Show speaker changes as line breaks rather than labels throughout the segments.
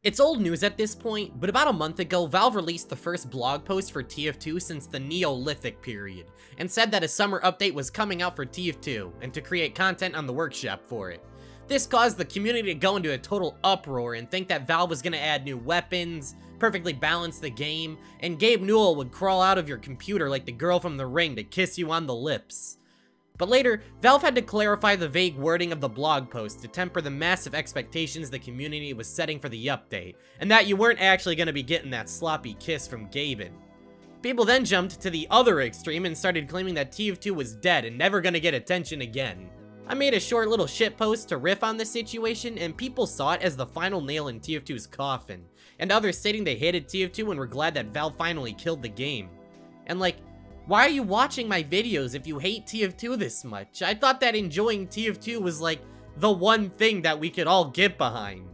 It's old news at this point, but about a month ago, Valve released the first blog post for TF2 since the Neolithic period, and said that a summer update was coming out for TF2, and to create content on the workshop for it. This caused the community to go into a total uproar and think that Valve was going to add new weapons, perfectly balance the game, and Gabe Newell would crawl out of your computer like the girl from The Ring to kiss you on the lips. But later, Valve had to clarify the vague wording of the blog post to temper the massive expectations the community was setting for the update, and that you weren't actually going to be getting that sloppy kiss from Gaben. People then jumped to the other extreme and started claiming that TF2 was dead and never going to get attention again. I made a short little shitpost to riff on the situation, and people saw it as the final nail in TF2's coffin, and others stating they hated TF2 and were glad that Valve finally killed the game. And like, why are you watching my videos if you hate TF2 this much? I thought that enjoying TF2 was like the one thing that we could all get behind.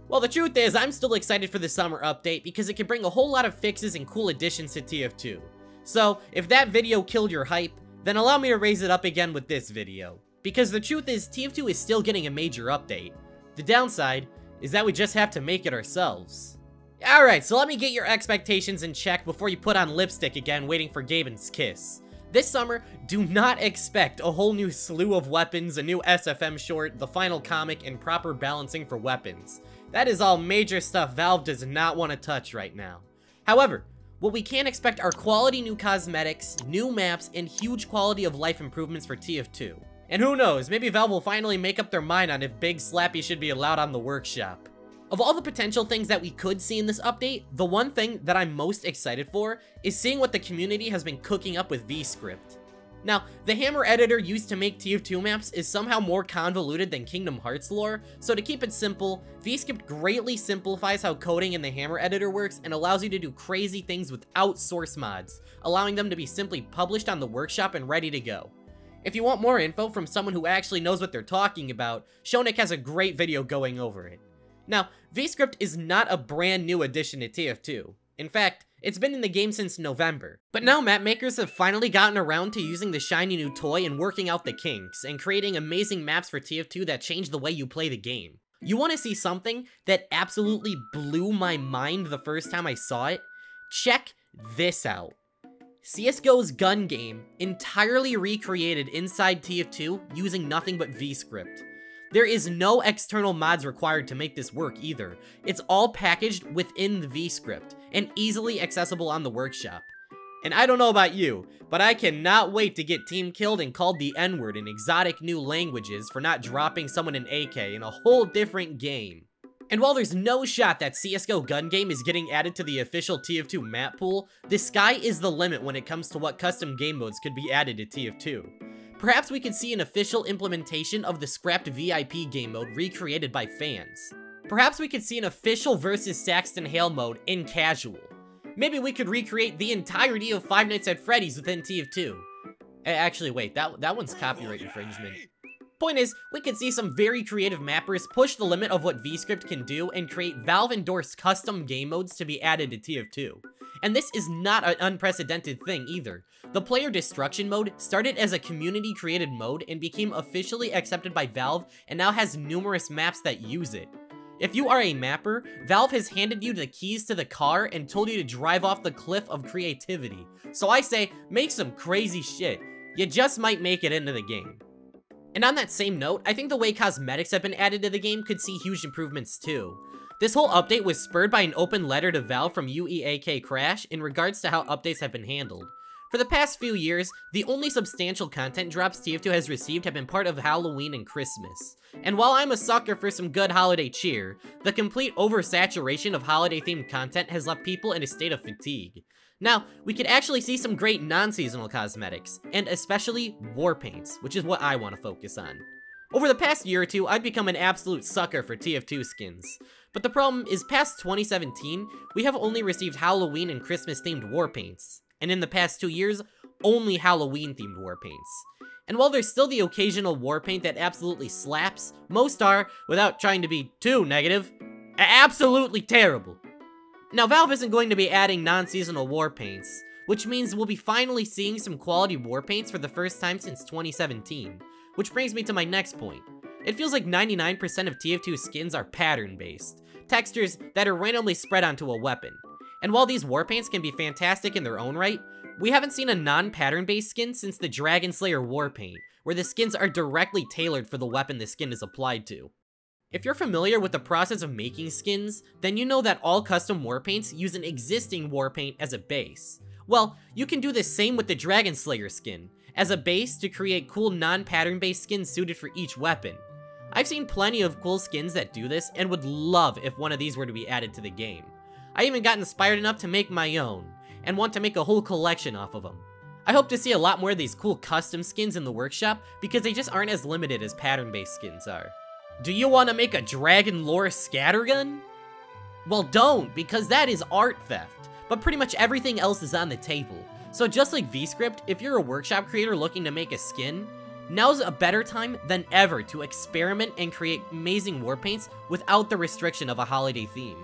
Well, the truth is, I'm still excited for the summer update because it can bring a whole lot of fixes and cool additions to TF2. So, if that video killed your hype, then allow me to raise it up again with this video. Because the truth is, TF2 is still getting a major update. The downside is that we just have to make it ourselves. Alright, so let me get your expectations in check before you put on lipstick again waiting for Gaben's kiss. This summer, do not expect a whole new slew of weapons, a new SFM short, the final comic, and proper balancing for weapons. That is all major stuff Valve does not want to touch right now. However, what we can expect are quality new cosmetics, new maps, and huge quality of life improvements for TF2. And who knows, maybe Valve will finally make up their mind on if Big Slappy should be allowed on the workshop. Of all the potential things that we could see in this update, the one thing that I'm most excited for is seeing what the community has been cooking up with VScript. Now, the Hammer editor used to make TF2 maps is somehow more convoluted than Kingdom Hearts lore, so to keep it simple, VScript greatly simplifies how coding in the Hammer editor works and allows you to do crazy things without source mods, allowing them to be simply published on the workshop and ready to go. If you want more info from someone who actually knows what they're talking about, Shonik has a great video going over it. Now, VScript is not a brand new addition to TF2. In fact, it's been in the game since November. But now map makers have finally gotten around to using the shiny new toy and working out the kinks, and creating amazing maps for TF2 that change the way you play the game. You want to see something that absolutely blew my mind the first time I saw it? Check this out. CSGO's gun game entirely recreated inside TF2 using nothing but VScript. There is no external mods required to make this work either. It's all packaged within the VScript and easily accessible on the workshop. And I don't know about you, but I cannot wait to get team killed and called the N-word in exotic new languages for not dropping someone an AK in a whole different game. And while there's no shot that CSGO gun game is getting added to the official TF2 map pool, the sky is the limit when it comes to what custom game modes could be added to TF2. Perhaps we could see an official implementation of the scrapped VIP game mode recreated by fans. Perhaps we could see an official versus Saxton Hale mode in casual. Maybe we could recreate the entirety of Five Nights at Freddy's within TF2. Actually, wait, that one's copyright infringement. Point is, we could see some very creative mappers push the limit of what VScript can do and create Valve-endorsed custom game modes to be added to TF2. And this is not an unprecedented thing either. The Player Destruction mode started as a community-created mode and became officially accepted by Valve and now has numerous maps that use it. If you are a mapper, Valve has handed you the keys to the car and told you to drive off the cliff of creativity. So I say, make some crazy shit. You just might make it into the game. And on that same note, I think the way cosmetics have been added to the game could see huge improvements too. This whole update was spurred by an open letter to Valve from UEAK Crash in regards to how updates have been handled. For the past few years, the only substantial content drops TF2 has received have been part of Halloween and Christmas. And while I'm a sucker for some good holiday cheer, the complete oversaturation of holiday-themed content has left people in a state of fatigue. Now, we could actually see some great non-seasonal cosmetics, and especially war paints, which is what I want to focus on. Over the past year or two, I've become an absolute sucker for TF2 skins. But the problem is, past 2017, we have only received Halloween and Christmas-themed war paints. And in the past 2 years, only Halloween-themed war paints. And while there's still the occasional war paint that absolutely slaps, most are, without trying to be too negative, absolutely terrible. Now, Valve isn't going to be adding non-seasonal war paints, which means we'll be finally seeing some quality war paints for the first time since 2017. Which brings me to my next point. It feels like 99% of TF2 skins are pattern-based. textures that are randomly spread onto a weapon. And while these war paints can be fantastic in their own right, we haven't seen a non-pattern based skin since the Dragon Slayer war paint, where the skins are directly tailored for the weapon the skin is applied to. If you're familiar with the process of making skins, then you know that all custom war paints use an existing war paint as a base. Well, you can do the same with the Dragon Slayer skin, as a base to create cool non-pattern based skins suited for each weapon. I've seen plenty of cool skins that do this and would love if one of these were to be added to the game. I even got inspired enough to make my own, and want to make a whole collection off of them. I hope to see a lot more of these cool custom skins in the workshop because they just aren't as limited as pattern-based skins are. Do you want to make a Dragon Lore scattergun? Well, don't, because that is art theft, but pretty much everything else is on the table. So just like VScript, if you're a workshop creator looking to make a skin, now's a better time than ever to experiment and create amazing war paints without the restriction of a holiday theme.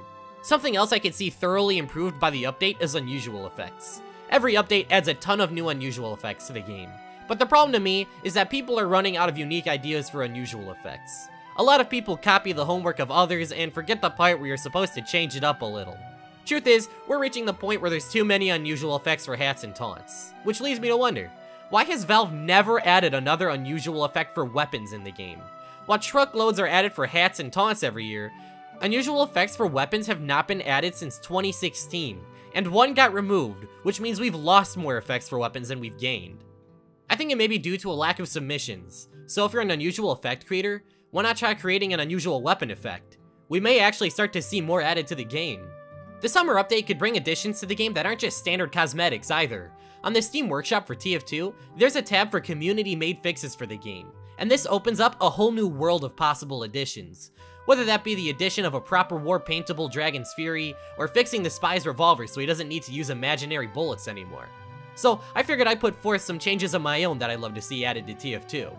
Something else I can see thoroughly improved by the update is unusual effects. Every update adds a ton of new unusual effects to the game, but the problem to me is that people are running out of unique ideas for unusual effects. A lot of people copy the homework of others and forget the part where you're supposed to change it up a little. Truth is, we're reaching the point where there's too many unusual effects for hats and taunts, which leads me to wonder, why has Valve never added another unusual effect for weapons in the game? While truckloads are added for hats and taunts every year, unusual effects for weapons have not been added since 2016, and one got removed, which means we've lost more effects for weapons than we've gained. I think it may be due to a lack of submissions, so if you're an unusual effect creator, why not try creating an unusual weapon effect? We may actually start to see more added to the game. The summer update could bring additions to the game that aren't just standard cosmetics either. On the Steam Workshop for TF2, there's a tab for community-made fixes for the game, and this opens up a whole new world of possible additions. Whether that be the addition of a proper war paintable Dragon's Fury, or fixing the spy's revolver so he doesn't need to use imaginary bullets anymore. So I figured I'd put forth some changes of my own that I'd love to see added to TF2.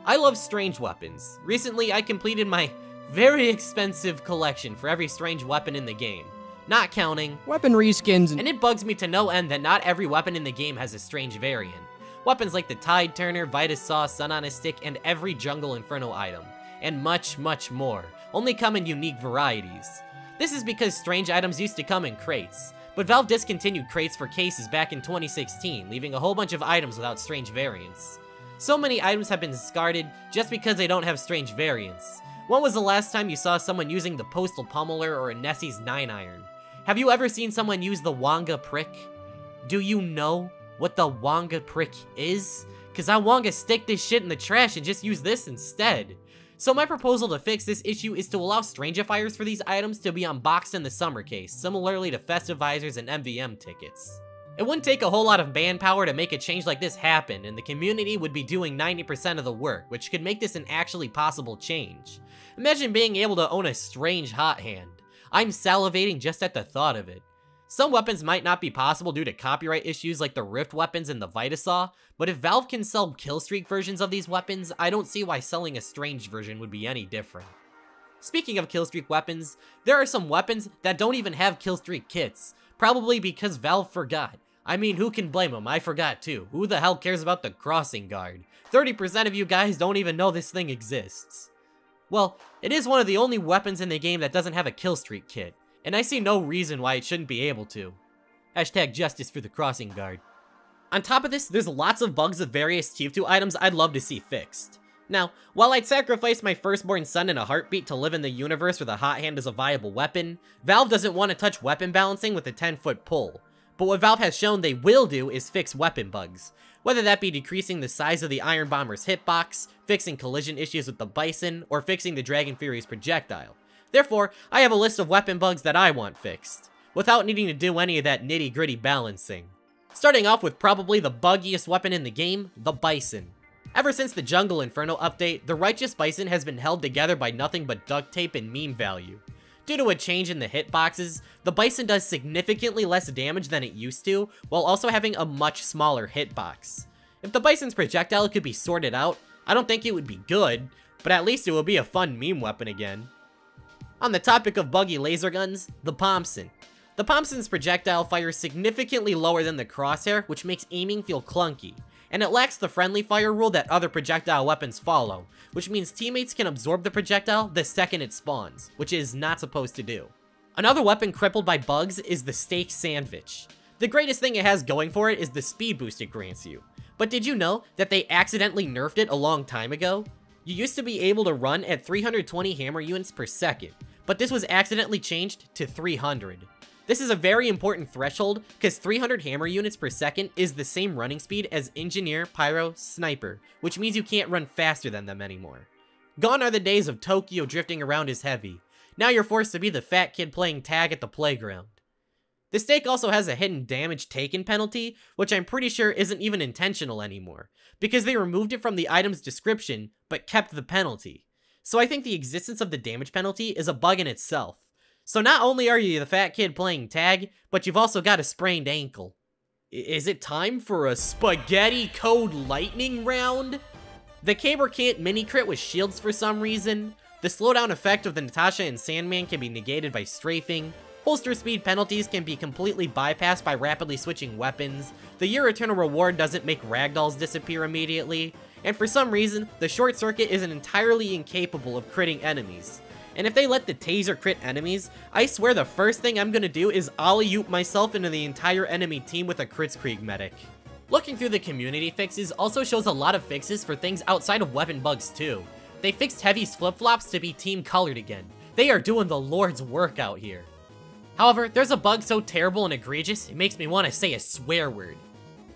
I love strange weapons. Recently, I completed my very expensive collection for every strange weapon in the game, not counting
weapon reskins,
and it bugs me to no end that not every weapon in the game has a strange variant. Weapons like the Tide Turner, Vitus Saw, Sun on a Stick, and every Jungle Inferno item, and much, much more, only come in unique varieties. This is because strange items used to come in crates, but Valve discontinued crates for cases back in 2016, leaving a whole bunch of items without strange variants. So many items have been discarded just because they don't have strange variants. When was the last time you saw someone using the Postal Pummeler or a Nessie's 9-iron? Have you ever seen someone use the Wonga Prick? Do you know what the Wonga Prick is? Cause I Wonga stick this shit in the trash and just use this instead. So my proposal to fix this issue is to allow Strangifiers for these items to be unboxed in the summer case, similarly to Festivizers and MVM tickets. It wouldn't take a whole lot of manpower to make a change like this happen, and the community would be doing 90% of the work, which could make this an actually possible change. Imagine being able to own a strange hot hand. I'm salivating just at the thought of it. Some weapons might not be possible due to copyright issues like the Rift weapons and the Vitus Saw, but if Valve can sell killstreak versions of these weapons, I don't see why selling a strange version would be any different. Speaking of killstreak weapons, there are some weapons that don't even have killstreak kits, probably because Valve forgot. I mean, who can blame them? I forgot too. Who the hell cares about the Crossing Guard? 30% of you guys don't even know this thing exists. Well, it is one of the only weapons in the game that doesn't have a killstreak kit, and I see no reason why it shouldn't be able to. Hashtag justice for the Crossing Guard. On top of this, there's lots of bugs with various TF2 items I'd love to see fixed. Now, while I'd sacrifice my firstborn son in a heartbeat to live in the universe where the hot hand is a viable weapon, Valve doesn't want to touch weapon balancing with a 10-foot pole. But what Valve has shown they will do is fix weapon bugs, whether that be decreasing the size of the Iron Bomber's hitbox, fixing collision issues with the Bison, or fixing the Dragon Fury's projectile. Therefore, I have a list of weapon bugs that I want fixed, without needing to do any of that nitty-gritty balancing. Starting off with probably the buggiest weapon in the game, the Bison. Ever since the Jungle Inferno update, the Righteous Bison has been held together by nothing but duct tape and meme value. Due to a change in the hitboxes, the Bison does significantly less damage than it used to, while also having a much smaller hitbox. If the Bison's projectile could be sorted out, I don't think it would be good, but at least it would be a fun meme weapon again. On the topic of buggy laser guns, the Pomson. The Pomson's projectile fires significantly lower than the Crosshair, which makes aiming feel clunky. and it lacks the friendly fire rule that other projectile weapons follow, which means teammates can absorb the projectile the second it spawns, which is not supposed to do. Another weapon crippled by bugs is the Steak Sandwich. The greatest thing it has going for it is the speed boost it grants you. But did you know that they accidentally nerfed it a long time ago? You used to be able to run at 320 hammer units per second, but this was accidentally changed to 300. This is a very important threshold because 300 hammer units per second is the same running speed as Engineer, Pyro, Sniper, which means you can't run faster than them anymore. Gone are the days of Tokyo drifting around as heavy. Now you're forced to be the fat kid playing tag at the playground. The Steak also has a hidden damage taken penalty, which I'm pretty sure isn't even intentional anymore, because they removed it from the item's description, but kept the penalty. So I think the existence of the damage penalty is a bug in itself. So not only are you the fat kid playing tag, but you've also got a sprained ankle. Is it time for a Spaghetti Code Lightning round? The Caber can't mini-crit with shields for some reason. The slowdown effect of the Natasha and Sandman can be negated by strafing. Holster speed penalties can be completely bypassed by rapidly switching weapons. The Your Eternal Reward doesn't make ragdolls disappear immediately. And for some reason, the Short Circuit isn't entirely incapable of critting enemies. And if they let the Taser crit enemies, I swear the first thing I'm gonna do is ollie-oop myself into the entire enemy team with a Kritzkrieg medic. Looking through the community fixes also shows a lot of fixes for things outside of weapon bugs too. They fixed Heavy's flip-flops to be team colored again. They are doing the Lord's work out here. However, there's a bug so terrible and egregious, it makes me want to say a swear word.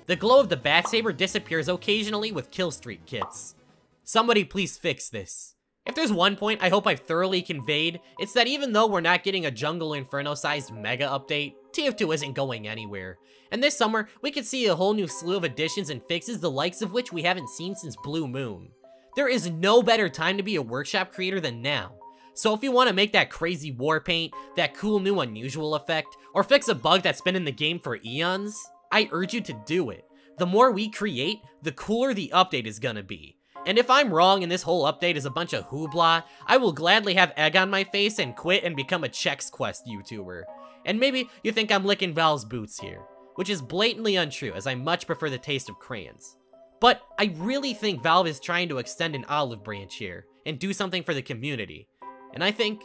The glow of the Bat Saber disappears occasionally with kill streak kits. Somebody please fix this. If there's one point I hope I've thoroughly conveyed, it's that even though we're not getting a Jungle Inferno-sized mega update, TF2 isn't going anywhere. And this summer, we could see a whole new slew of additions and fixes the likes of which we haven't seen since Blue Moon. There is no better time to be a workshop creator than now. So if you want to make that crazy war paint, that cool new unusual effect, or fix a bug that's been in the game for eons, I urge you to do it. The more we create, the cooler the update is gonna be. And if I'm wrong and this whole update is a bunch of hoopla, I will gladly have egg on my face and quit and become a Chex Quest YouTuber. And maybe you think I'm licking Valve's boots here, which is blatantly untrue as I much prefer the taste of crayons. But I really think Valve is trying to extend an olive branch here and do something for the community. And I think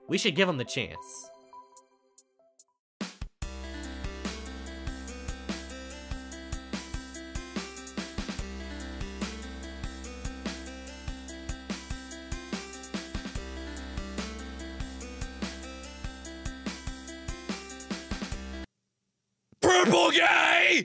we should give them the chance.
Purple guy!